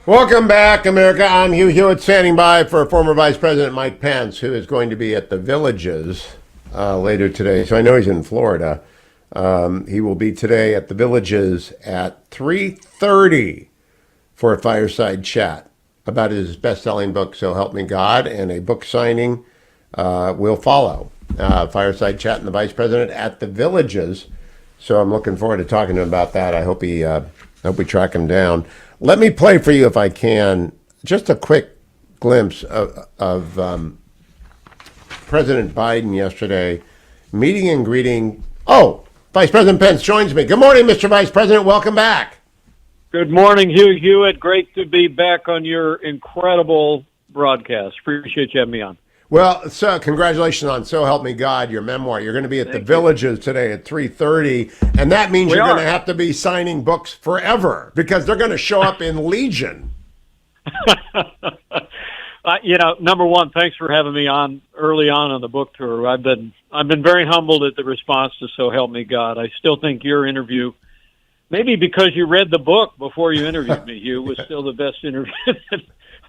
Welcome back, America. I'm Hugh standing by for former Vice President Mike Pence, who is going to be at the Villages later today. So I know he's in Florida. He will be today at the Villages at 3:30 for a fireside chat about his best-selling book, So Help Me God, and a book signing will follow. Fireside chat and the Vice President at the Villages. So I'm looking forward to talking to him about that. I hope we track him down. Let me play for you, if I can, just a quick glimpse of President Biden yesterday, meeting and greeting. Oh, Vice President Pence joins me. Good morning, Mr. Vice President. Welcome back. Good morning, Hugh Hewitt. Great to be back on your incredible broadcast. Appreciate you having me on. Well, so congratulations on So Help Me God, your memoir. You're going to be at the Villages today at 3:30, and that means you're going to have to be signing books forever because they're going to show up in legion. Number one, thanks for having me on early on the book tour. I've been very humbled at the response to So Help Me God. I still think your interview, maybe because you read the book before you interviewed me, Hugh, was still the best interview that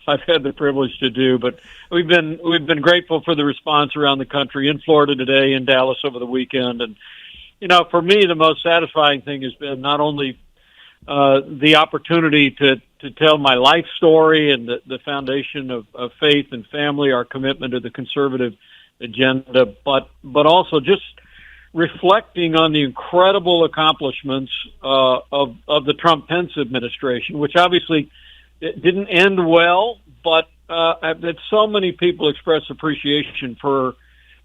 I've had the privilege to do. But we've been grateful for the response around the country, in Florida today, in Dallas over the weekend. And, for me, the most satisfying thing has been not only the opportunity to tell my life story and the foundation of faith and family, our commitment to the conservative agenda, but also just reflecting on the incredible accomplishments of the Trump-Pence administration, which obviously it didn't end well, but that so many people express appreciation for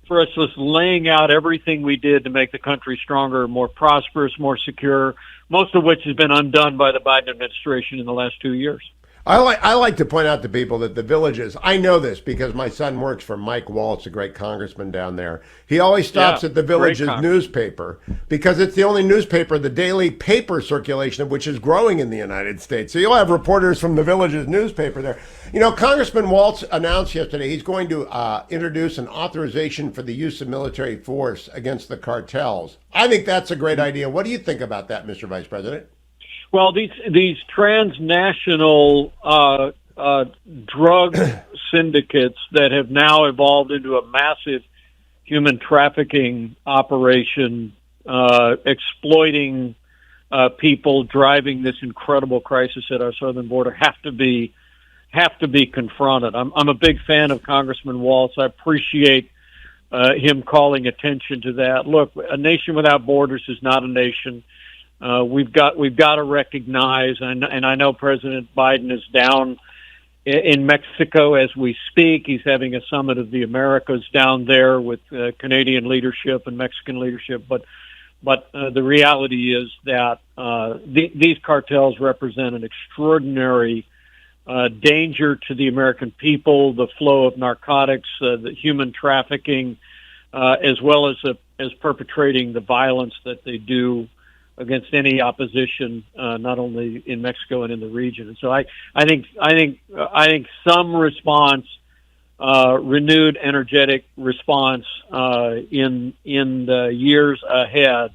us just laying out everything we did to make the country stronger, more prosperous, more secure, most of which has been undone by the Biden administration in the last 2 years. I like to point out to people that the Villages, I know this because my son works for Mike Waltz, a great congressman down there. He always stops at the Villages newspaper because it's the only newspaper, the daily paper circulation of which is growing in the United States. So you'll have reporters from the Villages newspaper there. Congressman Waltz announced yesterday he's going to introduce an authorization for the use of military force against the cartels. I think that's a great idea. What do you think about that, Mr. Vice President? Well, these transnational drug syndicates that have now evolved into a massive human trafficking operation, exploiting people, driving this incredible crisis at our southern border, have to be confronted. I'm a big fan of Congressman Waltz. I appreciate him calling attention to that. Look, a nation without borders is not a nation. We've got to recognize, and I know President Biden is down in Mexico as we speak. He's having a summit of the Americas down there with Canadian leadership and Mexican leadership. But the reality is that these cartels represent an extraordinary danger to the American people, the flow of narcotics, the human trafficking, as well as perpetrating the violence that they do against any opposition, not only in Mexico and in the region. And so I think some response, renewed, energetic response in the years ahead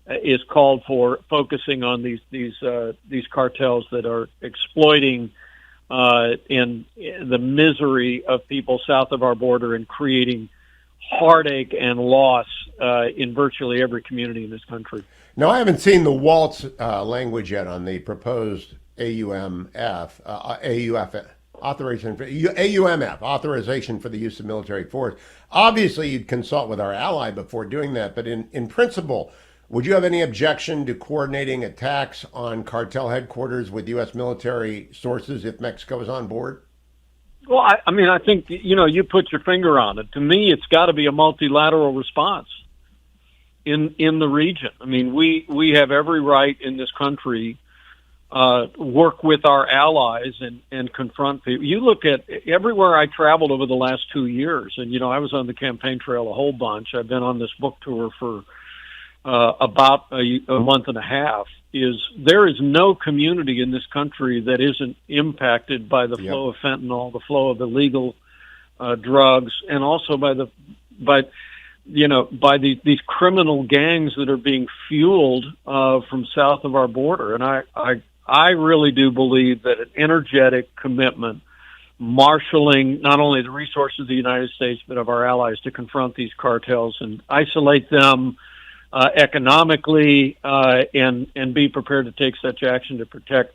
is called for, focusing on these cartels that are exploiting in the misery of people south of our border and creating heartache and loss in virtually every community in this country. Now, I haven't seen the Waltz language yet on the proposed AUMF authorization for the use of military force. Obviously, you'd consult with our ally before doing that, but in principle, would you have any objection to coordinating attacks on cartel headquarters with U.S. military sources if Mexico is on board? Well, I think, you put your finger on it. To me, it's got to be a multilateral response in the region. I mean, we have every right in this country work with our allies and confront people. You look at everywhere I traveled over the last 2 years, and, I was on the campaign trail a whole bunch. I've been on this book tour for about a month and a half. There is no community in this country that isn't impacted by the flow of fentanyl, the flow of illegal drugs, and also by these criminal gangs that are being fueled from south of our border. And I really do believe that an energetic commitment, marshaling not only the resources of the United States but of our allies to confront these cartels and isolate them economically, and be prepared to take such action to protect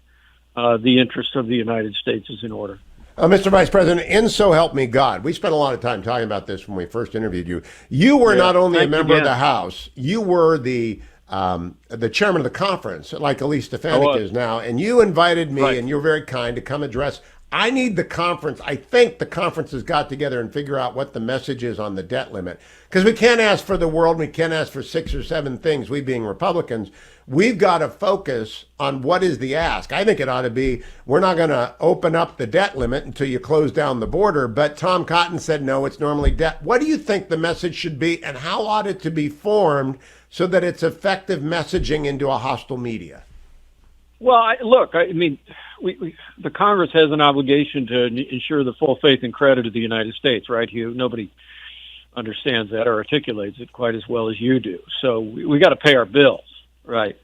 the interests of the United States is in order. Mr. Vice President, and so help me God, we spent a lot of time talking about this when we first interviewed you. You were not only a member of the House, you were the chairman of the conference, like Elise Stefanik is now, and you invited me, and you were very kind to come address. I need the conference. I think the conference has got together and figure out what the message is on the debt limit. Because we can't ask for the world. We can't ask for 6 or 7 things, we being Republicans. We've got to focus on what is the ask. I think it ought to be, we're not going to open up the debt limit until you close down the border. But Tom Cotton said, no, it's normally debt. What do you think the message should be, and how ought it to be formed so that it's effective messaging into a hostile media? Well, I mean, the Congress has an obligation to ensure the full faith and credit of the United States, right, Hugh? Nobody understands that or articulates it quite as well as you do. So we got to pay our bills, right?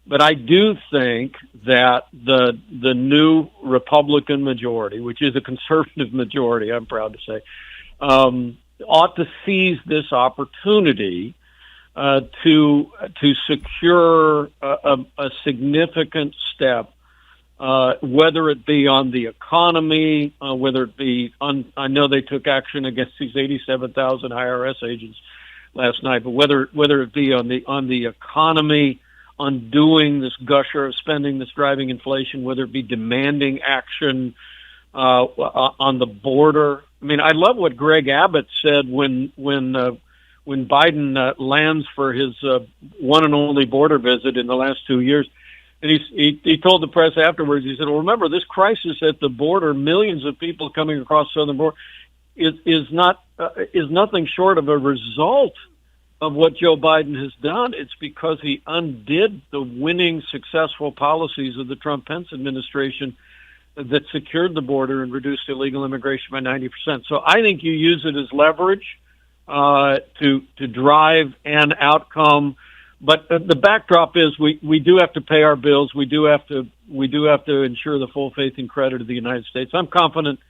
But I do think that the new Republican majority, which is a conservative majority, I'm proud to say, ought to seize this opportunity to secure a significant step, whether it be on the economy, whether it be on, I know they took action against these 87,000 IRS agents last night, but whether it be on the economy, undoing this gusher of spending that's driving inflation, whether it be demanding action on the border. I mean, I love what Greg Abbott said when Biden lands for his one and only border visit in the last 2 years. And he told the press afterwards, he said, well, remember, this crisis at the border, millions of people coming across the southern border, is nothing short of a result of what Joe Biden has done. It's because he undid the winning, successful policies of the Trump-Pence administration that secured the border and reduced illegal immigration by 90%. So I think you use it as leverage to drive an outcome. But the backdrop is we do have to pay our bills. We do have to ensure the full faith and credit of the United States. I'm confident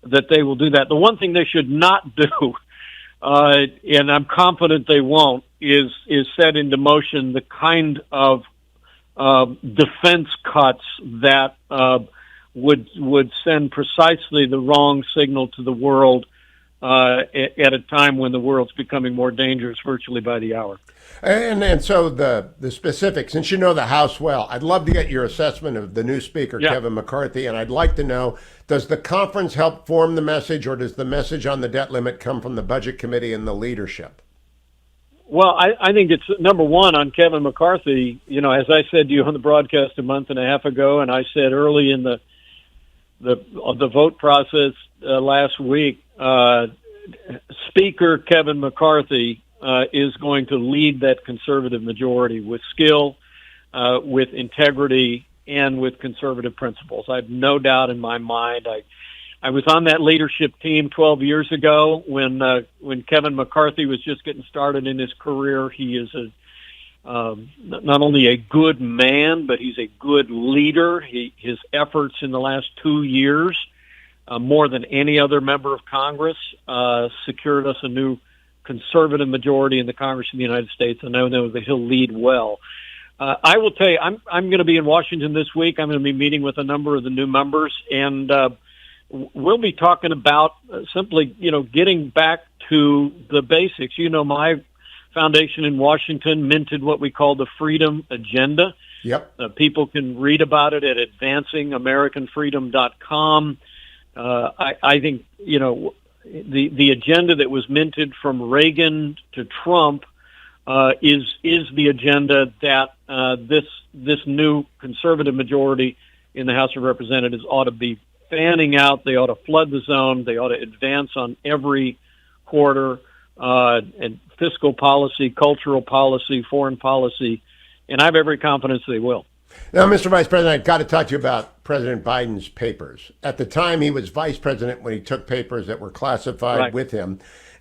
that they will do that. The one thing they should not do, and I'm confident they won't, is set into motion the kind of defense cuts that would send precisely the wrong signal to the world at a time when the world's becoming more dangerous virtually by the hour. And so the specifics, since you know the House well, I'd love to get your assessment of the new Speaker, Kevin McCarthy, and I'd like to know, does the conference help form the message, or does the message on the debt limit come from the Budget Committee and the leadership? Well, I think it's number one on Kevin McCarthy. You know, as I said to you on the broadcast a month and a half ago, and I said early in the vote process last week, Speaker Kevin McCarthy is going to lead that conservative majority with skill, with integrity, and with conservative principles. I have no doubt in my mind. I was on that leadership team 12 years ago when Kevin McCarthy was just getting started in his career. He is not only a good man, but he's a good leader. His efforts in the last 2 years, more than any other member of Congress, secured us a new conservative majority in the Congress of the United States, and I know that he'll lead well. I will tell you, I'm going to be in Washington this week. I'm going to be meeting with a number of the new members, and we'll be talking about simply, getting back to the basics. My foundation in Washington minted what we call the Freedom Agenda. Yep. People can read about it at advancingamericanfreedom.com. I think, the agenda that was minted from Reagan to Trump is the agenda that this new conservative majority in the House of Representatives ought to be fanning out. They ought to flood the zone. They ought to advance on every quarter, and fiscal policy, cultural policy, foreign policy, and I have every confidence they will. Now, Mr. Vice President, I've got to talk to you about President Biden's papers. At the time, he was vice president when he took papers that were classified with him.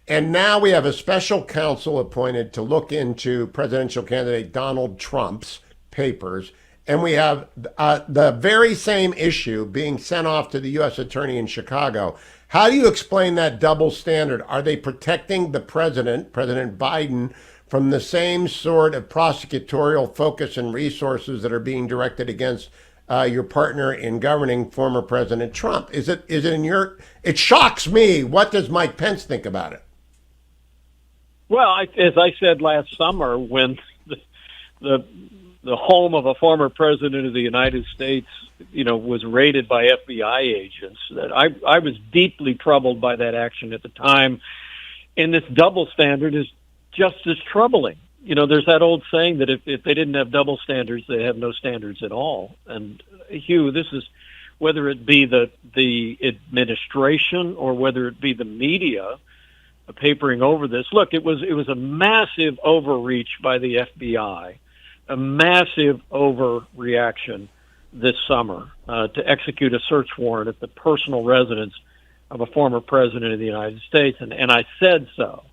And now we have a special counsel appointed to look into presidential candidate Donald Trump's papers. and we have the very same issue being sent off to the U.S. Attorney in Chicago. How do you explain that double standard? Are they protecting the president, President Biden, from the same sort of prosecutorial focus and resources that are being directed against your partner in governing, former President Trump? Is it in your? It shocks me. What does Mike Pence think about it? Well, as I said last summer, when the home of a former president of the United States, was raided by FBI agents, that I was deeply troubled by that action at the time. And this double standard is just as troubling. There's that old saying that if they didn't have double standards, they have no standards at all. And Hugh, this is whether it be the administration or whether it be the media papering over this. Look, it was a massive overreach by the FBI, a massive overreaction this summer to execute a search warrant at the personal residence of a former president of the United States, and I said so.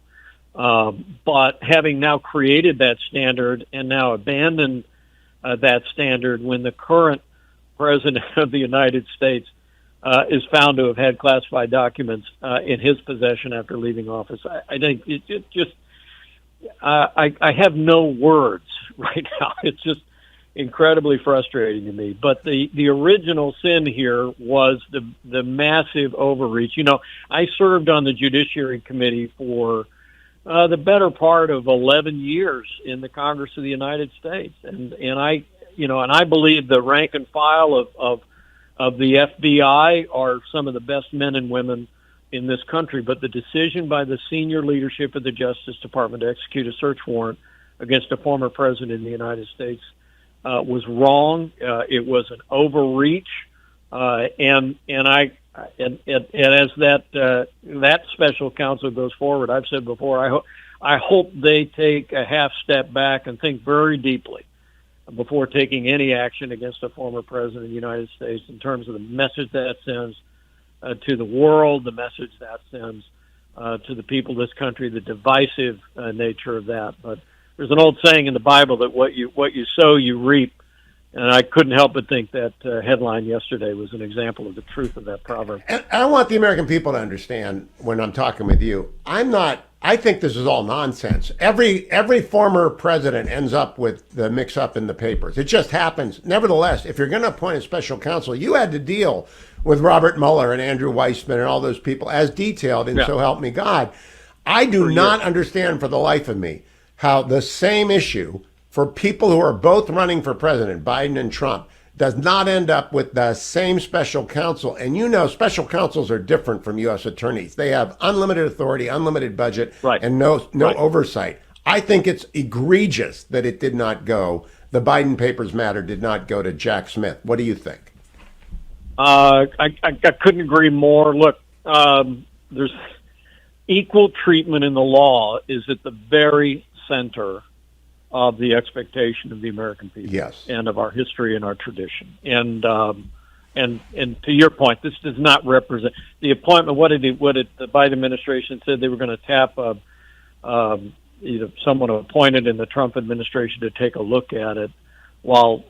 But having now created that standard and now abandoned that standard when the current president of the United States is found to have had classified documents in his possession after leaving office, I think it just I have no words right now. It's just incredibly frustrating to me. But the original sin here was the massive overreach. I served on the Judiciary Committee for the better part of 11 years in the Congress of the United States, and I believe the rank and file of the FBI are some of the best men and women in this country. But the decision by the senior leadership of the Justice Department to execute a search warrant against a former president of the United States was wrong. It was an overreach, and as that special counsel goes forward, I've said before, I hope they take a half step back and think very deeply before taking any action against a former president of the United States in terms of the message that sends to the world, the message that sends to the people of this country, the divisive nature of that. But there's an old saying in the Bible that what you sow, you reap. And I couldn't help but think that headline yesterday was an example of the truth of that proverb. And I want the American people to understand when I'm talking with you, I think this is all nonsense. Every former president ends up with the mix-up in the papers. It just happens. Nevertheless, if you're going to appoint a special counsel, you had to deal with Robert Mueller and Andrew Weissman and all those people as detailed in So Help Me God. I do not understand for the life of me how the same issue for people who are both running for president, Biden and Trump, does not end up with the same special counsel. And special counsels are different from U.S. attorneys. They have unlimited authority, unlimited budget, and no oversight. I think it's egregious that it did not go. The Biden Papers matter did not go to Jack Smith. What do you think? I couldn't agree more. Look, there's equal treatment in the law is at the very center of the expectation of the American people, yes, and of our history and our tradition. And to your point, this does not represent the appointment. What did the Biden administration said they were going to tap someone appointed in the Trump administration to take a look at it, while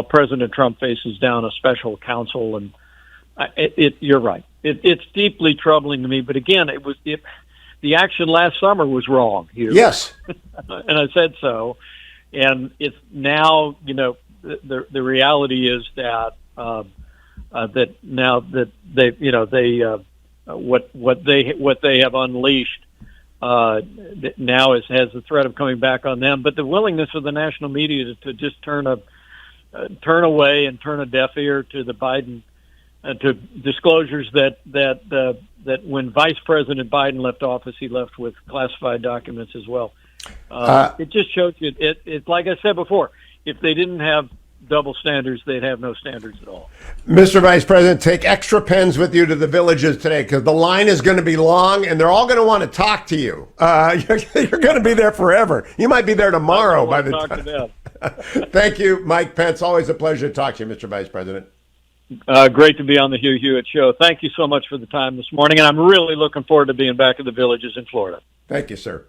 President Trump faces down a special counsel. And you're right. It's deeply troubling to me. But again, the action last summer was wrong here. Yes. And I said so. And it's now, the reality is that that now that what they have unleashed now has the threat of coming back on them. But the willingness of the national media to just turn away and turn a deaf ear to the Biden to disclosures that when Vice President Biden left office, he left with classified documents as well. It just shows you. It's like I said before. If they didn't have double standards, they'd have no standards at all. Mr. Vice President, take extra pens with you to the villages today, because the line is going to be long, and they're all going to want to talk to you. You're going to be there forever. You might be there tomorrow by the time. Thank you, Mike Pence. Always a pleasure to talk to you, Mr. Vice President. Great to be on the Hugh Hewitt Show. Thank you so much for the time this morning, and I'm really looking forward to being back at the villages in Florida. Thank you, sir.